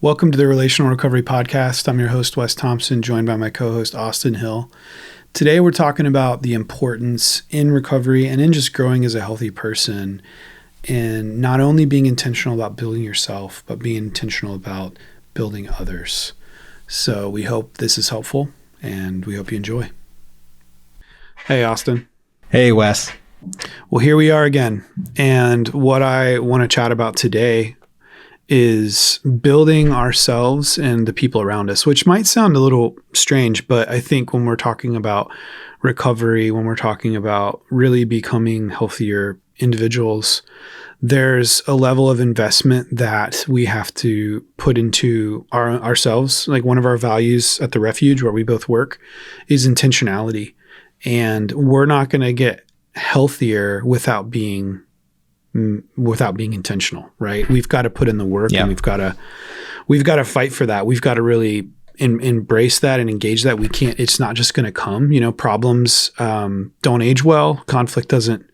Welcome to the Relational Recovery Podcast. I'm your host, Wes Thompson, joined by my co-host, Austin Hill. Today, we're talking about the importance in recovery and in just growing as a healthy person, and not only being intentional about building yourself, but being intentional about building others. So we hope this is helpful, and we hope you enjoy. Hey, Austin. Hey, Wes. Well, here we are again. And what I want to chat about today is building ourselves and the people around us, which might sound a little strange, but I think when we're talking about recovery, when we're talking about really becoming healthier individuals, there's a level of investment that we have to put into ourselves. Like one of our values at the Refuge, where we both work, is intentionality. And we're not going to get healthier without being intentional, right? We've got to put in the work, and we've got to fight for that. We've got to really embrace that and engage that. We can't, it's not just going to come, problems don't age well. Conflict doesn't,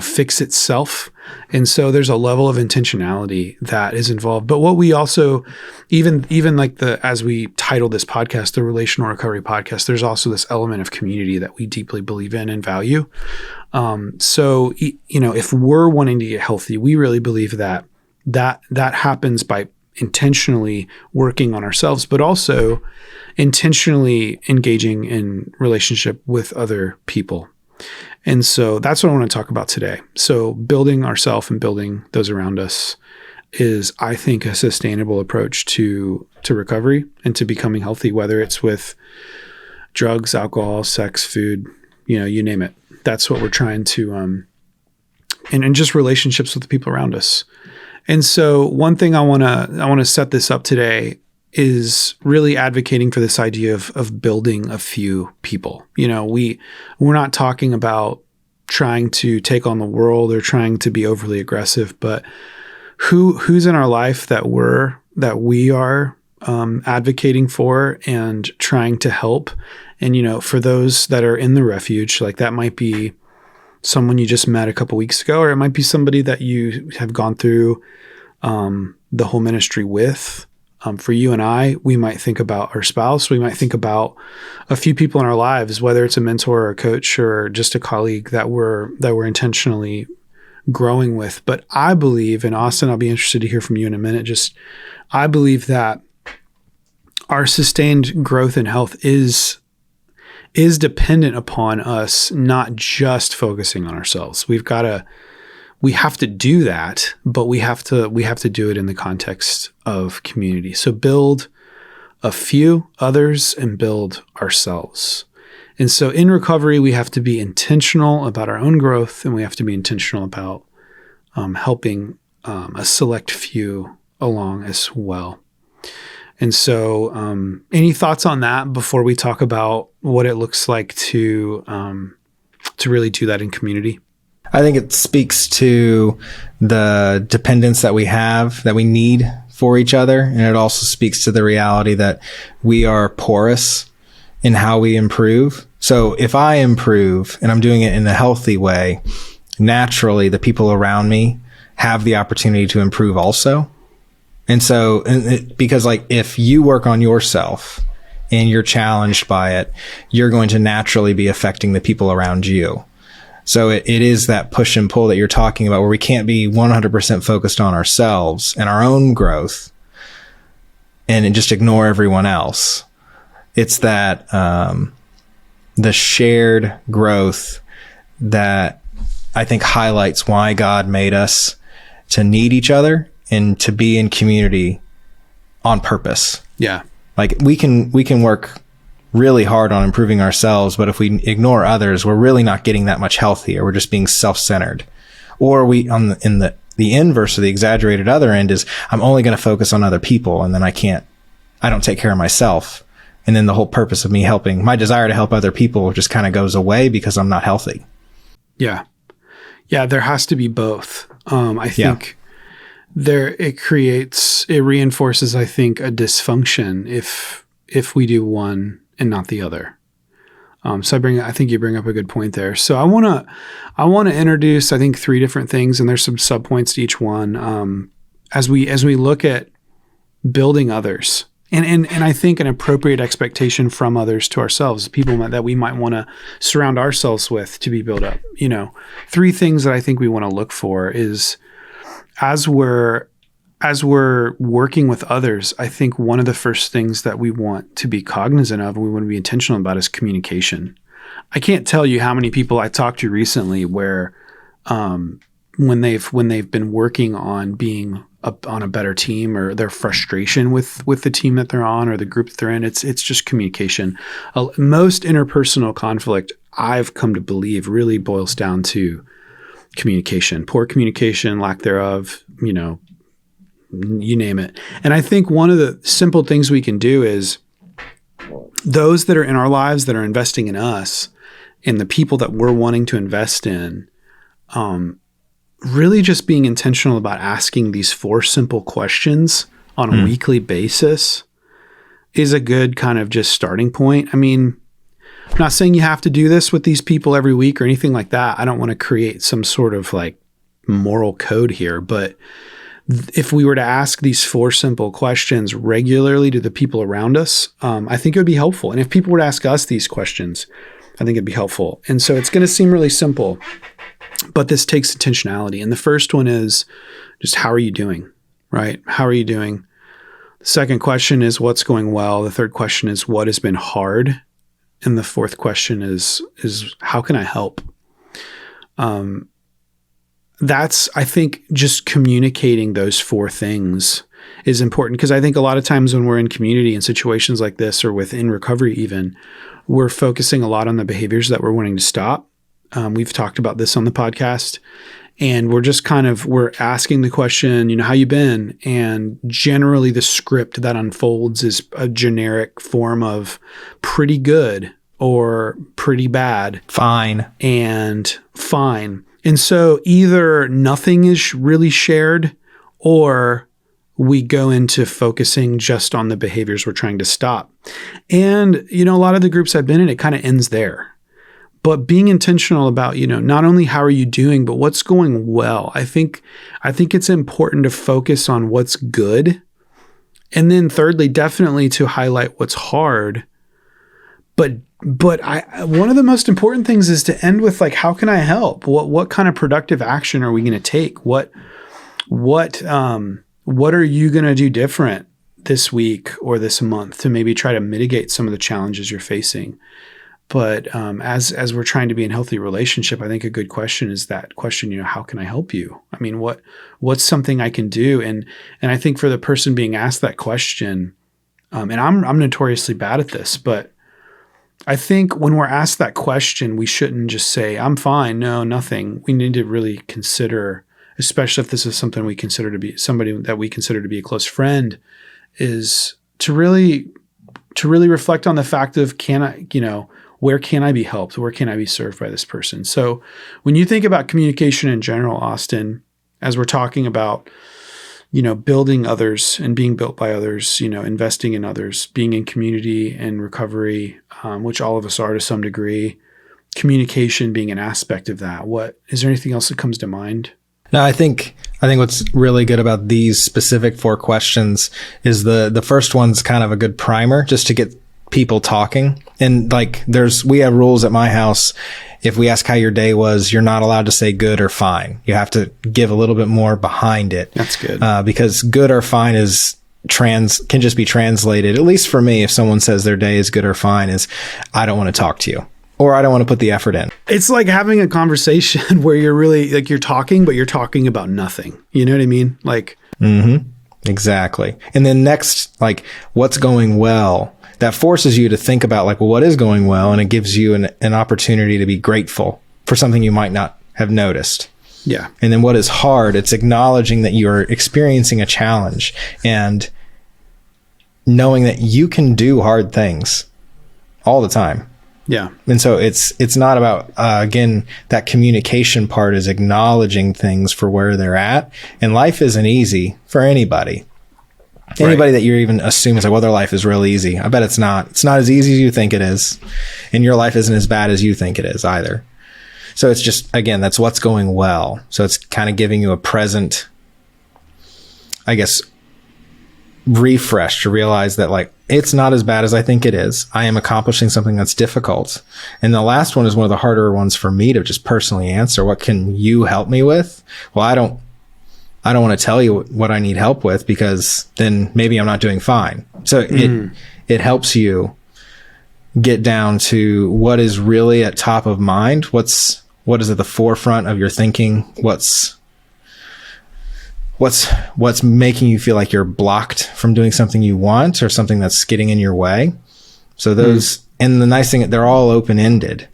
fix itself. And so there's a level of intentionality that is involved. But what we also, even like as we titled this podcast, the Relational Recovery Podcast, there's also this element of community that we deeply believe in and value. So, if we're wanting to get healthy, we really believe that happens by intentionally working on ourselves, but also intentionally engaging in relationship with other people. And so that's what I want to talk about today. So building ourselves and building those around us is, I think, a sustainable approach to recovery and to becoming healthy, whether it's with drugs, alcohol, sex, food, you name it. That's what we're trying to, and just relationships with the people around us. And so one thing I want to set this up today is really advocating for this idea of building a few people. We're not talking about trying to take on the world or trying to be overly aggressive, but who's in our life that we are advocating for and trying to help. And, for those that are in the Refuge, like that might be someone you just met a couple weeks ago, or it might be somebody that you have gone through the whole ministry with. For you and I, we might think about our spouse. We might think about a few people in our lives, whether it's a mentor or a coach or just a colleague that we're intentionally growing with. But I believe, and Austin, I'll be interested to hear from you in a minute, I believe that our sustained growth and health is dependent upon us not just focusing on ourselves. We have to do that, but we have to do it in the context of community. So build a few others and build ourselves. And so in recovery, we have to be intentional about our own growth, and we have to be intentional about helping a select few along as well. And so any thoughts on that before we talk about what it looks like to really do that in community? I think it speaks to the dependence that we need for each other. And it also speaks to the reality that we are porous in how we improve. So if I improve and I'm doing it in a healthy way, naturally the people around me have the opportunity to improve also. And so, because if you work on yourself and you're challenged by it, you're going to naturally be affecting the people around you. So it is that push and pull that you're talking about, where we can't be 100% focused on ourselves and our own growth and just ignore everyone else. It's that the shared growth that I think highlights why God made us to need each other and to be in community on purpose. Yeah. We can work really hard on improving ourselves, but if we ignore others, we're really not getting that much healthier. We're just being self-centered. Or in the inverse of the exaggerated other end is, I'm only going to focus on other people, and then I don't take care of myself. And then the whole purpose of me my desire to help other people just kind of goes away because I'm not healthy. Yeah. Yeah. There has to be both. I think it reinforces, I think, a dysfunction if we do one and not the other. So I think you bring up a good point there. So I want to introduce, I think, 3 different things, and there's some subpoints to each one. As we look at building others. And I think an appropriate expectation from others to ourselves, people that we might want to surround ourselves with to be built up. 3 things that I think we want to look for is as we're working with others, I think one of the first things that we want to be cognizant of and we want to be intentional about is communication. I can't tell you how many people I talked to recently where when they've been working on being on a better team or their frustration with the team that they're on or the group that they're in, it's just communication. Most interpersonal conflict, I've come to believe, really boils down to communication, poor communication, lack thereof, you name it. And I think one of the simple things we can do is those that are in our lives that are investing in us and the people that we're wanting to invest in, really just being intentional about asking these 4 simple questions on a weekly basis is a good kind of just starting point. I mean, I'm not saying you have to do this with these people every week or anything like that. I don't want to create some sort of like moral code here, but if we were to ask these 4 simple questions regularly to the people around us, I think it would be helpful. And if people were to ask us these questions, I think it'd be helpful. And so it's going to seem really simple, but this takes intentionality. And the first one is just, how are you doing? Right? How are you doing? The second question is, what's going well? The third question is, what has been hard? And the fourth question is how can I help? That's, I think, just communicating those 4 things is important, because I think a lot of times when we're in community in situations like this or within recovery even, we're focusing a lot on the behaviors that we're wanting to stop. We've talked about this on the podcast, and we're just we're asking the question, how you been? And generally the script that unfolds is a generic form of pretty good or pretty bad. Fine. And fine. And so either nothing is really shared or we go into focusing just on the behaviors we're trying to stop. And, a lot of the groups I've been in, it kind of ends there. But being intentional about, not only how are you doing, but what's going well. I think it's important to focus on what's good. And then thirdly, definitely to highlight what's hard. But one of the most important things is to end with, like, how can I help? What kind of productive action are we going to take? What are you going to do different this week or this month to maybe try to mitigate some of the challenges you're facing? But as we're trying to be in healthy relationship, I think a good question is that question, how can I help you? I mean, what's something I can do? And I think for the person being asked that question, and I'm notoriously bad at this, but I think when we're asked that question, we shouldn't just say, I'm fine. No, nothing. We need to really consider, especially if this is something we consider to be somebody that we consider to be a close friend, is to really reflect on the fact of, where can I be helped? Where can I be served by this person? So when you think about communication in general, Austin, as we're talking about, building others and being built by others, investing in others, being in community and recovery, which all of us are to some degree, communication being an aspect of that. Is there anything else that comes to mind? No, I think what's really good about these specific 4 questions is the first one's kind of a good primer just to get people talking. And like we have rules at my house. If we ask how your day was, you're not allowed to say good or fine. You have to give a little bit more behind it. That's good. Because good or fine can just be translated, at least for me, if someone says their day is good or fine, is I don't want to talk to you, or I don't want to put the effort in. It's like having a conversation where you're really like, you're talking, but you're talking about nothing. You know what I mean? Like, exactly. And then next, like, what's going well? That forces you to think about, like, well, what is going well? And it gives you an opportunity to be grateful for something you might not have noticed. Yeah. And then what is hard? It's acknowledging that you're experiencing a challenge and knowing that you can do hard things all the time. Yeah. And so it's not about, again, that communication part is acknowledging things for where they're at. And life isn't easy for anybody. Anybody that you're even assuming is like, well, their life is real easy. I bet it's not. It's not as easy as you think it is. And your life isn't as bad as you think it is either. So it's just, again, that's what's going well. So it's kind of giving you a present, I guess, refreshed to realize that like it's not as bad as I think it is. I am accomplishing something that's difficult. And the last one is one of the harder ones for me to just personally answer. What can you help me with? Well, I don't want to tell you what I need help with, because then maybe I'm not doing fine. So it helps you get down to what is really at top of mind. What is at the forefront of your thinking? What's making you feel like you're blocked from doing something you want, or something that's getting in your way. So those, and the nice thing, they're all open-ended.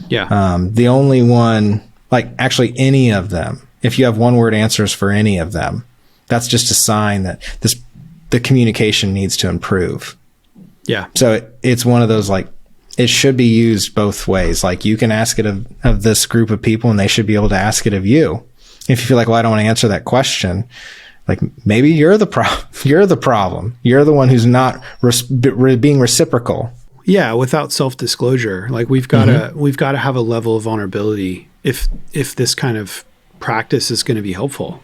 Yeah. The only one, like actually any of them, if you have one word answers for any of them, that's just a sign that the communication needs to improve. Yeah. So it's one of those, like, it should be used both ways. Like you can ask it of this group of people, and they should be able to ask it of you. If you feel like, well, I don't want to answer that question, like maybe you're the problem. You're the one who's not being reciprocal. Yeah, without self-disclosure, like we've got to have a level of vulnerability if this kind of practice is going to be helpful.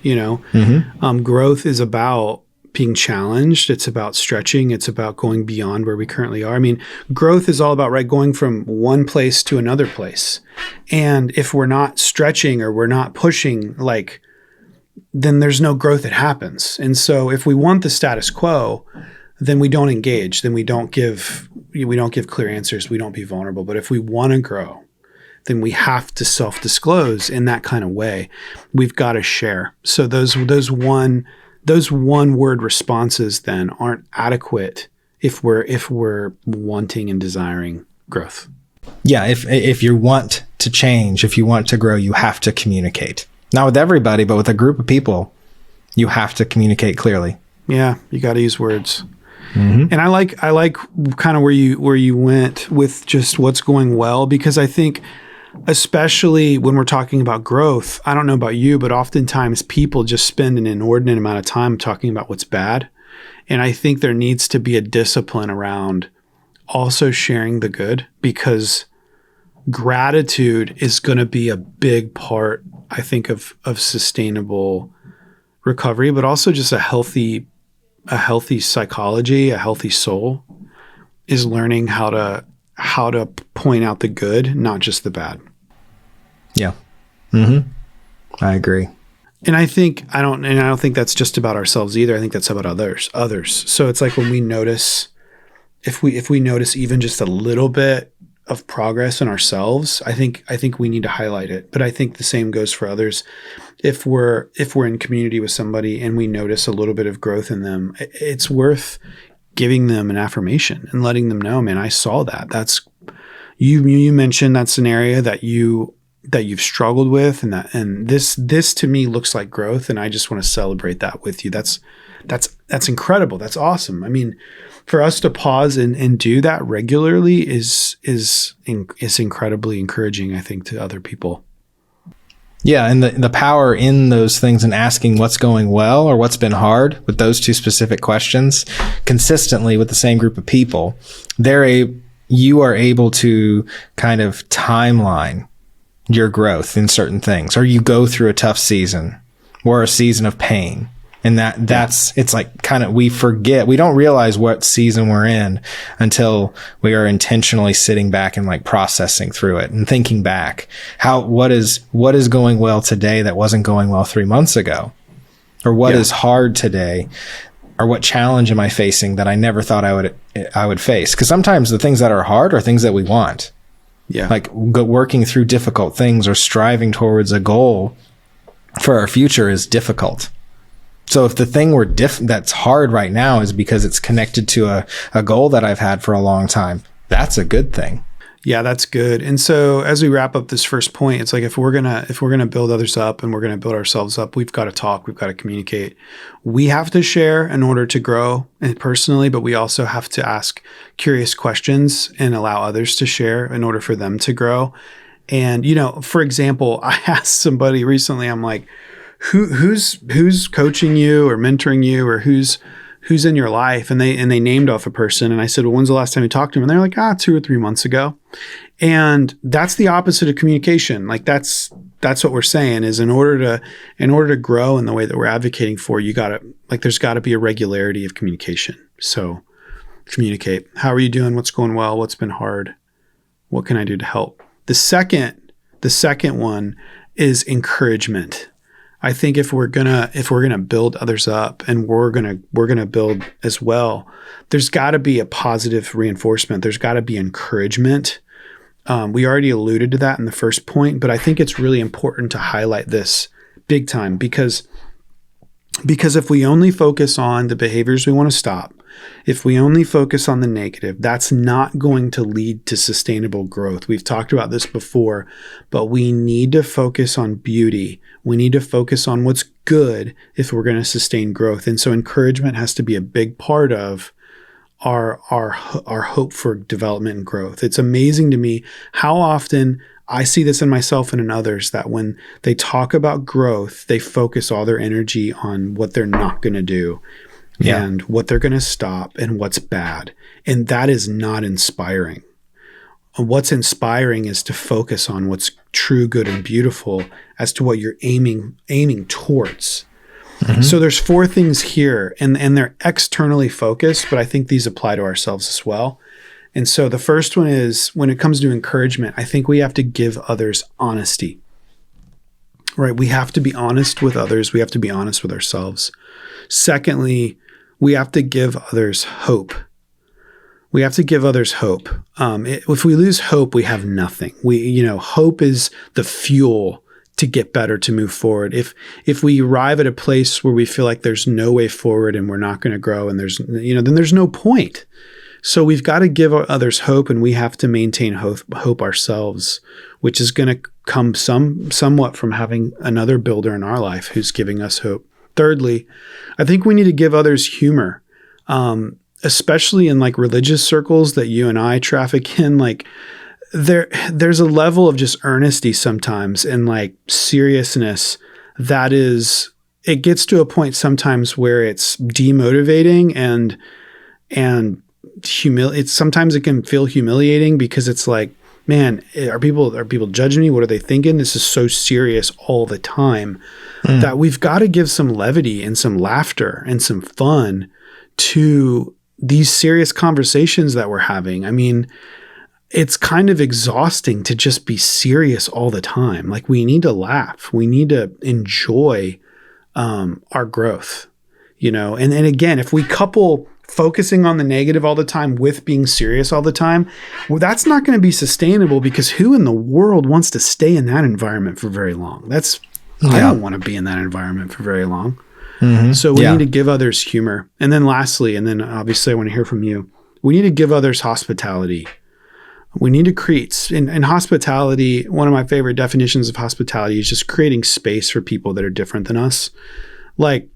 Growth is about being challenged. It's about stretching. It's about going beyond where we currently are. I mean, growth is all about, right, going from one place to another place. And if we're not stretching or we're not pushing, like, then there's no growth that happens. And so if we want the status quo, then we don't engage. Then we don't give clear answers. We don't be vulnerable. But if we want to grow, then we have to self-disclose in that kind of way. We've got to share. So those one word responses then aren't adequate if we're wanting and desiring growth. Yeah, if you want to change, if you want to grow, you have to communicate. Not with everybody, but with a group of people, you have to communicate clearly. Yeah, you got to use words. And I like kind of where you went with just what's going well, because I think, especially when we're talking about growth, I don't know about you, but oftentimes people just spend an inordinate amount of time talking about what's bad. And I think there needs to be a discipline around also sharing the good, because gratitude is going to be a big part, I think, of sustainable recovery, but also just a healthy psychology, a healthy soul is learning how to point out the good, not just the bad. Yeah. I agree. And I don't think that's just about ourselves either. I think that's about others. So it's like when we notice, if we notice even just a little bit of progress in ourselves, I think we need to highlight it. But I think the same goes for others. If we're in community with somebody and we notice a little bit of growth in them, it's worth giving them an affirmation and letting them know, man, I saw that. That's you mentioned that's an area that you've struggled with, and this to me looks like growth, and I just want to celebrate that with you. That's incredible. That's awesome. I mean, for us to pause and do that regularly is incredibly encouraging, I think, to other people. Yeah, and the power in those things, and asking what's going well or what's been hard with those two specific questions consistently with the same group of people, you are able to kind of timeline your growth in certain things, or you go through a tough season or a season of pain. And it's like kind of, we don't realize what season we're in until we are intentionally sitting back and like processing through it and thinking back what is going well today that wasn't going well 3 months ago, or what is hard today, or what challenge am I facing that I never thought I would face? Because sometimes the things that are hard are things that we want. Yeah. Like working through difficult things or striving towards a goal for our future is difficult. So if the thing that's hard right now is because it's connected to a goal that I've had for a long time, that's a good thing. Yeah, that's good. And so as we wrap up this first point, it's like if we're gonna build others up and we're gonna build ourselves up, we've got to talk, we've got to communicate. We have to share in order to grow personally, but we also have to ask curious questions and allow others to share in order for them to grow. And for example, I asked somebody recently, I'm like, who's coaching you or mentoring you, or who's who's in your life? And they named off a person. And I said, well, when's the last time you talked to him? And they're like, 2 or 3 months ago. And that's the opposite of communication. Like that's what we're saying is in order to grow in the way that we're advocating for, there's gotta be a regularity of communication. So communicate. How are you doing? What's going well? What's been hard? What can I do to help? The second one is encouragement. I think if we're gonna build others up and we're gonna build as well, there's got to be a positive reinforcement. There's got to be encouragement. We already alluded to that in the first point, but I think it's really important to highlight this big time because if we only focus on the behaviors we want to stop, if we only focus on the negative, that's not going to lead to sustainable growth. We've talked about this before, but we need to focus on beauty. We need to focus on what's good if we're going to sustain growth. And so encouragement has to be a big part of our hope for development and growth. It's amazing to me how often I see this in myself and in others that when they talk about growth, they focus all their energy on what they're not going to do. Yeah. And what they're going to stop and what's bad. And that is not inspiring. What's inspiring is to focus on what's true, good, and beautiful as to what you're aiming towards. Mm-hmm. So there's 4 things here, and they're externally focused, but I think these apply to ourselves as well. And so the first one is when it comes to encouragement, I think we have to give others honesty. Right? We have to be honest with others. We have to be honest with ourselves. Secondly, we have to give others hope. We have to give others hope. If we lose hope, we have nothing. Hope is the fuel to get better, to move forward. If we arrive at a place where we feel like there's no way forward and we're not going to grow and then there's no point. So we've got to give others hope, and we have to maintain hope ourselves, which is going to come somewhat from having another builder in our life who's giving us hope. Thirdly, I think we need to give others humor, especially in like religious circles that you and I traffic in. Like there's a level of just earnesty sometimes and like seriousness that it gets to a point sometimes where it's demotivating and sometimes it can feel humiliating because it's like, man, are people judging me? What are they thinking? This is so serious all the time that we've got to give some levity and some laughter and some fun to these serious conversations that we're having. I mean, it's kind of exhausting to just be serious all the time. Like we need to laugh. We need to enjoy our growth, and again, if we couple focusing on the negative all the time with being serious all the time, well, that's not going to be sustainable because who in the world wants to stay in that environment for very long? I don't want to be in that environment for very long. Mm-hmm. So we need to give others humor. And then lastly, and then obviously I want to hear from you, we need to give others hospitality. We need to create, in hospitality, one of my favorite definitions of hospitality is just creating space for people that are different than us. Like,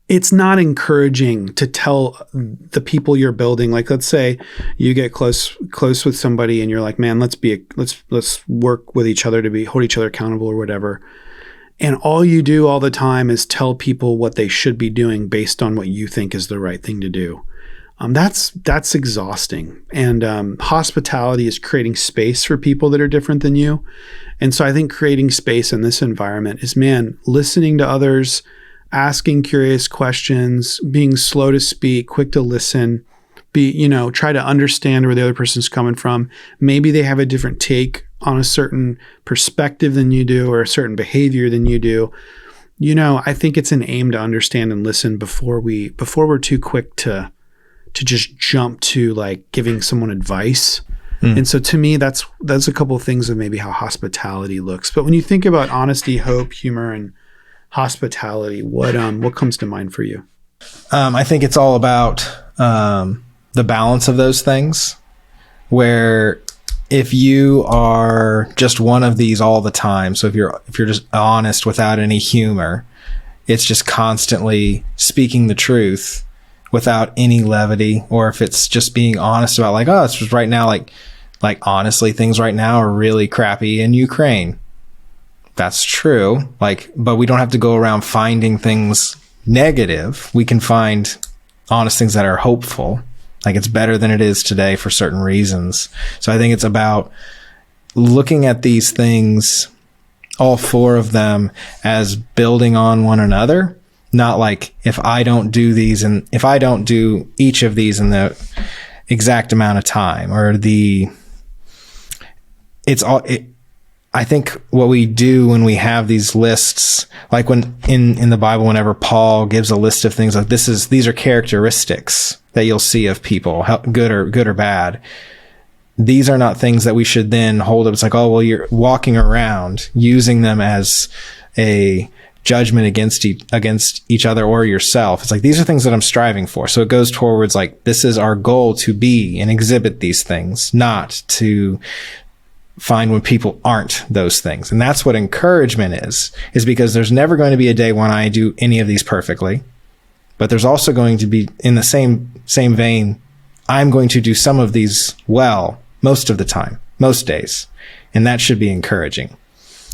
it's not encouraging to tell the people you're building, like let's say you get close with somebody and you're like, man, let's work with each other to hold each other accountable or whatever. And all you do all the time is tell people what they should be doing based on what you think is the right thing to do. That's exhausting. And hospitality is creating space for people that are different than you. And so I think creating space in this environment is, listening to others, asking curious questions, being slow to speak, quick to listen, try to understand where the other person's coming from. Maybe they have a different take on a certain perspective than you do or a certain behavior than you do. I think it's an aim to understand and listen before we're too quick to just jump to like giving someone advice. And so to me, that's a couple of things of maybe how hospitality looks. But when you think about honesty, hope, humor, and hospitality, what comes to mind for you? I think it's all about the balance of those things, where if you are just one of these all the time, so if you're just honest without any humor, it's just constantly speaking the truth without any levity, or if it's just being honest about like, oh, it's just right now, like honestly, things right now are really crappy in Ukraine. That's true. But we don't have to go around finding things negative. We can find honest things that are hopeful. Like it's better than it is today for certain reasons. So I think it's about looking at these things, all four of them, as building on one another. Not like if I don't do these and if I don't do each of these in the exact amount of time or I think what we do when we have these lists, like when in the Bible, whenever Paul gives a list of things like these are characteristics that you'll see of people, good or bad. These are not things that we should then hold up. It's like, oh, well, you're walking around using them as a judgment against each other or yourself. It's like, these are things that I'm striving for. So it goes towards like, this is our goal to be and exhibit these things, not to find when people aren't those things. And that's what encouragement is because there's never going to be a day when I do any of these perfectly, but there's also going to be, in the same vein, I'm going to do some of these well most of the time, most days. And that should be encouraging.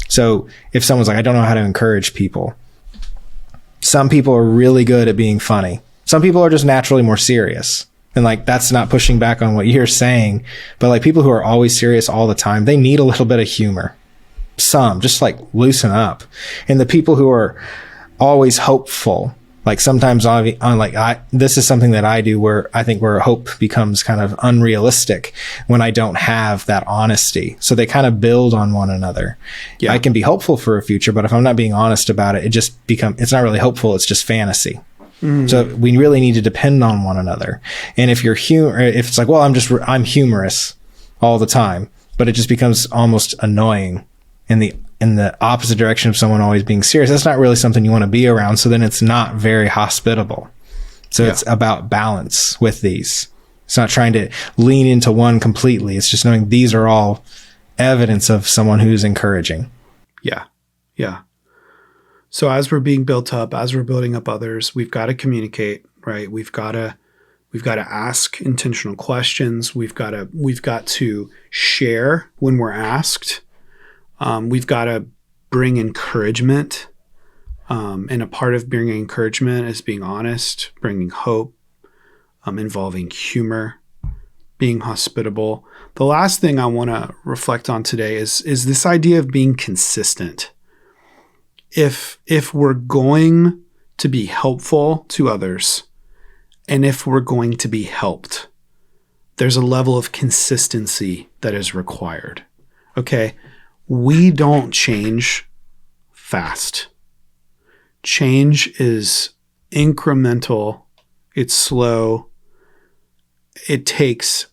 So if someone's like, I don't know how to encourage people, some people are really good at being funny. Some people are just naturally more serious. And like, that's not pushing back on what you're saying, but like people who are always serious all the time, they need a little bit of humor. Some just like loosen up. And the people who are always hopeful, like sometimes this is something that I do where I think where hope becomes kind of unrealistic when I don't have that honesty. So they kind of build on one another. Yeah. I can be hopeful for a future, but if I'm not being honest about it, it's not really hopeful. It's just fantasy. Mm-hmm. So we really need to depend on one another. And if if it's like, well, I'm humorous all the time, but it just becomes almost annoying in the opposite direction of someone always being serious, that's not really something you want to be around. So then it's not very hospitable. So It's about balance with these. It's not trying to lean into one completely. It's just knowing these are all evidence of someone who's encouraging. Yeah. Yeah. So as we're being built up, as we're building up others, we've got to communicate, right? We've got to ask intentional questions. We've got to share when we're asked. We've got to bring encouragement. And a part of bringing encouragement is being honest, bringing hope, involving humor, being hospitable. The last thing I want to reflect on today is this idea of being consistent. If we're going to be helpful to others, and if we're going to be helped, there's a level of consistency that is required. Okay? We don't change fast. Change is incremental. It's slow. It takes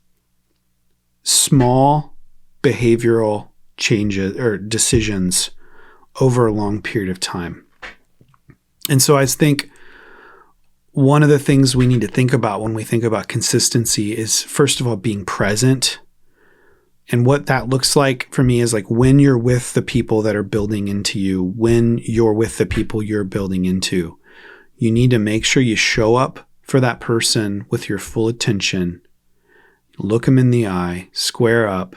small behavioral changes or decisions over a long period of time. And so I think one of the things we need to think about when we think about consistency is, first of all, being present. And what that looks like for me is like when you're with the people that are building into you, when you're with the people you're building into, you need to make sure you show up for that person with your full attention, look them in the eye, square up,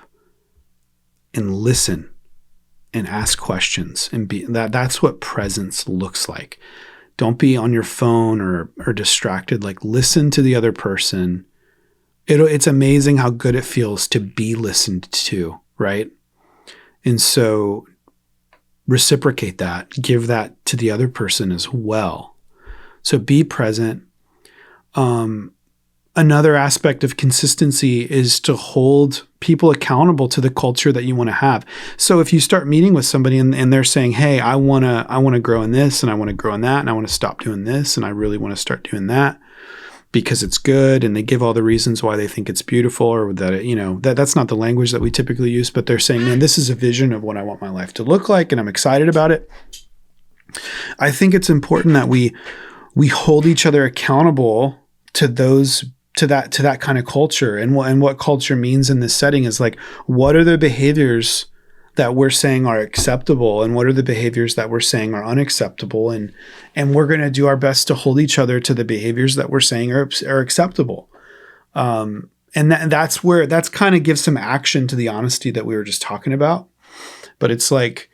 and listen and ask questions. And that's what presence looks like. Don't be on your phone or distracted. Like, listen to the other person. It's amazing how good it feels to be listened to, right? And so reciprocate that. Give that to the other person as well. So be present. Another aspect of consistency is to hold people accountable to the culture that you want to have. So if you start meeting with somebody and they're saying, hey, I want to grow in this and I want to grow in that and I want to stop doing this and I really want to start doing that because it's good, and they give all the reasons why they think it's beautiful, or that that's not the language that we typically use, but they're saying, man, this is a vision of what I want my life to look like and I'm excited about it. I think it's important that we hold each other accountable to that kind of culture. And what culture means in this setting is like, what are the behaviors that we're saying are acceptable and what are the behaviors that we're saying are unacceptable, and we're going to do our best to hold each other to the behaviors that we're saying are acceptable. And that's kind of gives some action to the honesty that we were just talking about. But it's like,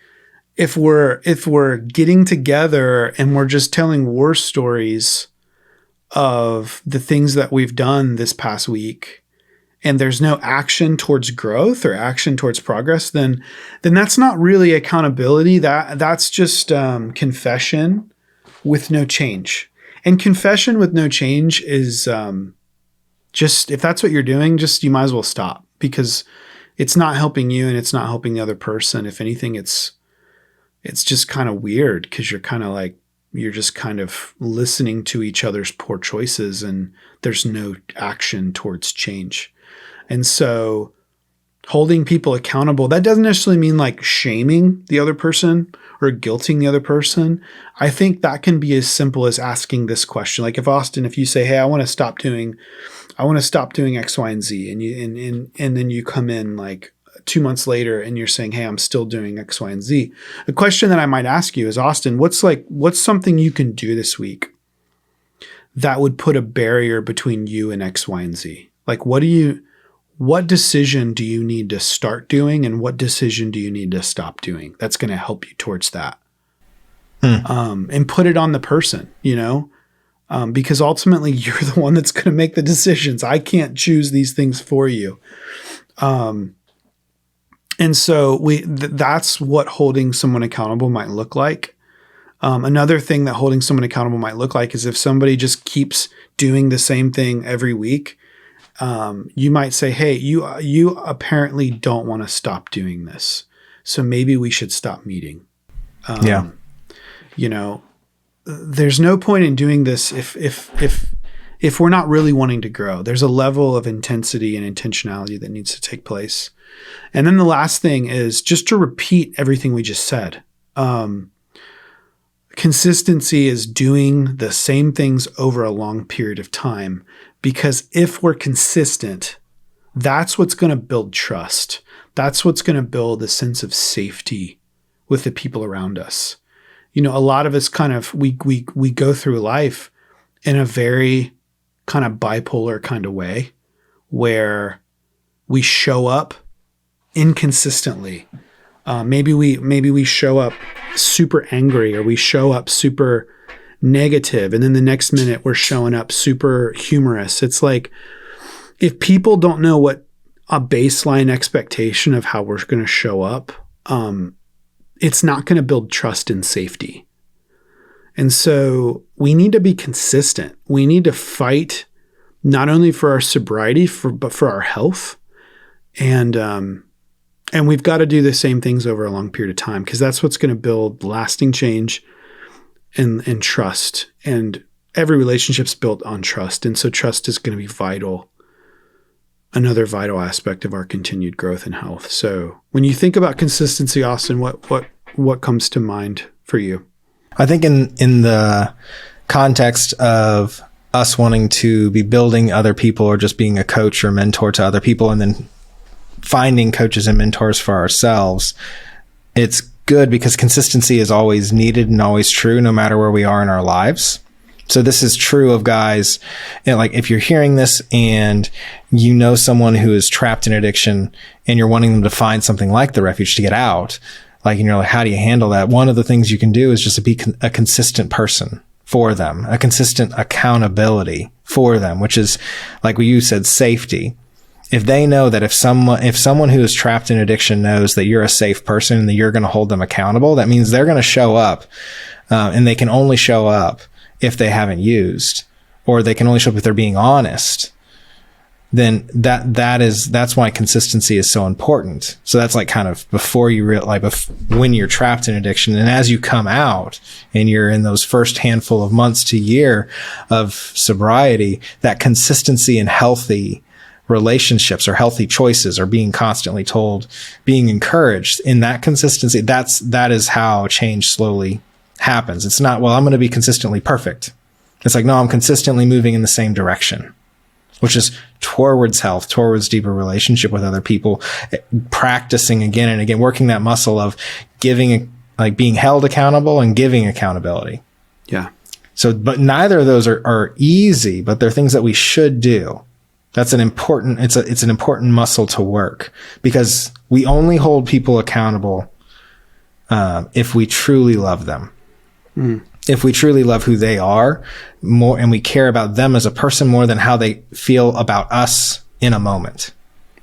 if we're getting together and we're just telling war stories of the things that we've done this past week, and there's no action towards growth or action towards progress, then that's not really accountability. That's just confession with no change. And confession with no change is just, if that's what you're doing, just you might as well stop, because it's not helping you and it's not helping the other person. If anything, it's just kind of weird, because you're kind of like, you're just kind of listening to each other's poor choices and there's no action towards change. And so holding people accountable, that doesn't necessarily mean like shaming the other person or guilting the other person. I think that can be as simple as asking this question. Like if you say, hey, I want to stop doing X, Y, and Z. And then you come in like 2 months later and you're saying, hey, I'm still doing X, Y, and Z. The question that I might ask you is, Austin, what's something you can do this week that would put a barrier between you and X, Y, and Z? Like, what decision do you need to start doing, and what decision do you need to stop doing that's going to help you towards that? And put it on the person, because ultimately you're the one that's going to make the decisions. I can't choose these things for you. And so that's what holding someone accountable might look like. Another thing that holding someone accountable might look like is if somebody just keeps doing the same thing every week. You might say, hey, you apparently don't want to stop doing this, so maybe we should stop meeting. There's no point in doing this if we're not really wanting to grow. There's a level of intensity and intentionality that needs to take place. And then the last thing is just to repeat everything we just said. Consistency is doing the same things over a long period of time. Because if we're consistent, that's what's going to build trust. That's what's going to build a sense of safety with the people around us. A lot of us kind of, we go through life in a very kind of bipolar kind of way, where we show up inconsistently. Maybe we show up super angry, or we show up super negative, and then the next minute we're showing up super humorous. It's like, if people don't know what a baseline expectation of how we're going to show up, it's not going to build trust and safety. And so we need to be consistent. We need to fight not only for our sobriety, but for our health. And we've got to do the same things over a long period of time, because that's what's going to build lasting change and trust. And every relationship's built on trust. And so trust is going to be vital, another vital aspect of our continued growth and health. So when you think about consistency, Austin, what comes to mind for you? I think in the context of us wanting to be building other people, or just being a coach or mentor to other people, and then finding coaches and mentors for ourselves, it's good because consistency is always needed and always true, no matter where we are in our lives. So this is true of guys, like if you're hearing this and you know someone who is trapped in addiction and you're wanting them to find something like the Refuge to get out, and you're like, how do you handle that? One of the things you can do is just to be a consistent person for them, a consistent accountability for them, which is, like what you said, safety. If they know that if someone who is trapped in addiction knows that you're a safe person and that you're going to hold them accountable, that means they're going to show up, and they can only show up if they haven't used, or they can only show up if they're being honest. Then that's why consistency is so important. So that's like kind of before you when you're trapped in addiction, and as you come out and you're in those first handful of months to year of sobriety, that consistency and healthy relationships or healthy choices are being constantly told, being encouraged in that consistency. That is how change slowly happens. It's not, well, I'm going to be consistently perfect. It's like, no, I'm consistently moving in the same direction, which is towards health, towards deeper relationship with other people, practicing again and again, working that muscle of giving, like being held accountable and giving accountability. Yeah. So, but neither of those are easy, but they're things that we should do. That's an important muscle to work, because we only hold people accountable if we truly love them. if we truly love who they are more and we care about them as a person more than how they feel about us in a moment.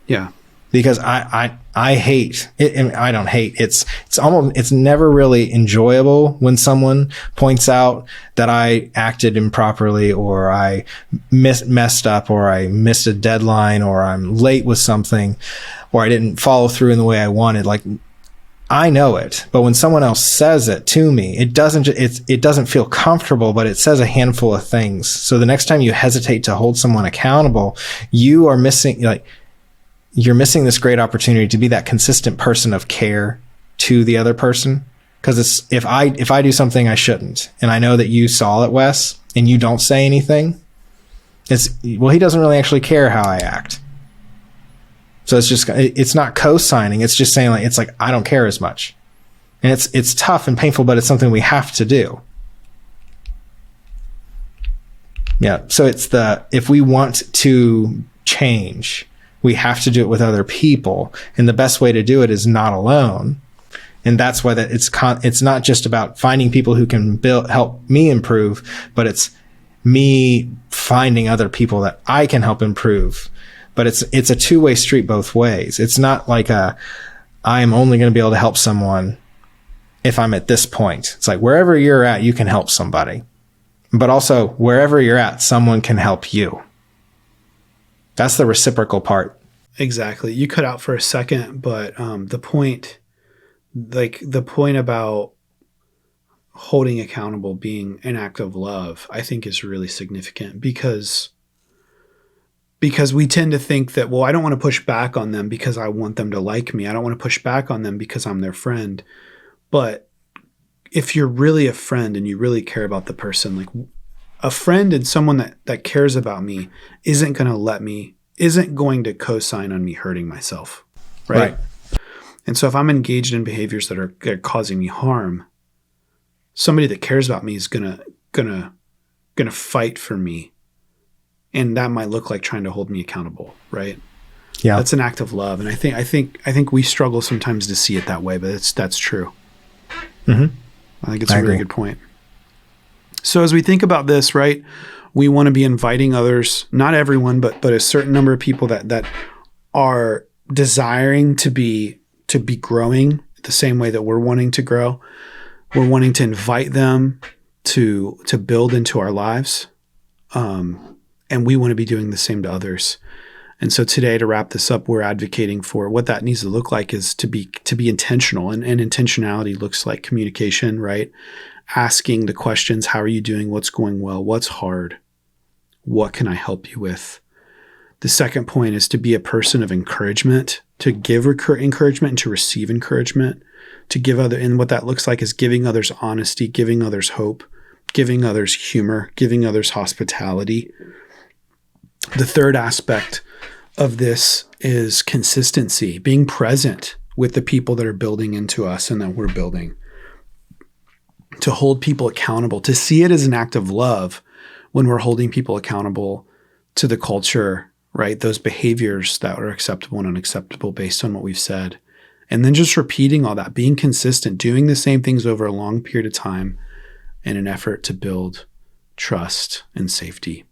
Yeah. Because I hate it, and I don't hate. It's never really enjoyable when someone points out that I acted improperly, or I messed up, or I missed a deadline, or I'm late with something, or I didn't follow through in the way I wanted. Like, I know it, but when someone else says it to me, it doesn't feel comfortable, but it says a handful of things. So the next time you hesitate to hold someone accountable, you're missing this great opportunity to be that consistent person of care to the other person. Because if I do something I shouldn't, and I know that you saw it, Wes, and you don't say anything, he doesn't really actually care how I act. So it's not co-signing. It's just saying I don't care as much. And it's tough and painful, but it's something we have to do. Yeah. So if we want to change, we have to do it with other people. And the best way to do it is not alone. And that's why it's not just about finding people who can help me improve, but it's me finding other people that I can help improve. But it's a two-way street both ways. It's not like I am only going to be able to help someone if I'm at this point. It's like wherever you're at, you can help somebody. But also wherever you're at, someone can help you. That's the reciprocal part. Exactly. You cut out for a second, but the point about holding accountable being an act of love, I think is really significant because we tend to think that, well, I don't want to push back on them because I want them to like me. I don't want to push back on them because I'm their friend. But if you're really a friend and you really care about the person, like a friend and someone that cares about me isn't going to co-sign on me hurting myself. Right. And so if I'm engaged in behaviors that are causing me harm, somebody that cares about me is gonna fight for me. And that might look like trying to hold me accountable, right? Yeah. That's an act of love. And I think we struggle sometimes to see it that way, but that's true. Mm-hmm. I think it's a really good point. So as we think about this, right, we want to be inviting others, not everyone, but a certain number of people that are desiring to be growing the same way that we're wanting to grow. We're wanting to invite them to build into our lives. And we want to be doing the same to others. And so today, to wrap this up, we're advocating for what that needs to look like is to be intentional. And intentionality looks like communication, right? Asking the questions, how are you doing? What's going well? What's hard? What can I help you with? The second point is to be a person of encouragement, to give encouragement and to receive encouragement, and what that looks like is giving others honesty, giving others hope, giving others humor, giving others hospitality. The third aspect of this is consistency, being present with the people that are building into us and that we're building. To hold people accountable, to see it as an act of love when we're holding people accountable to the culture, right? Those behaviors that are acceptable and unacceptable based on what we've said. And then just repeating all that, being consistent, doing the same things over a long period of time in an effort to build trust and safety.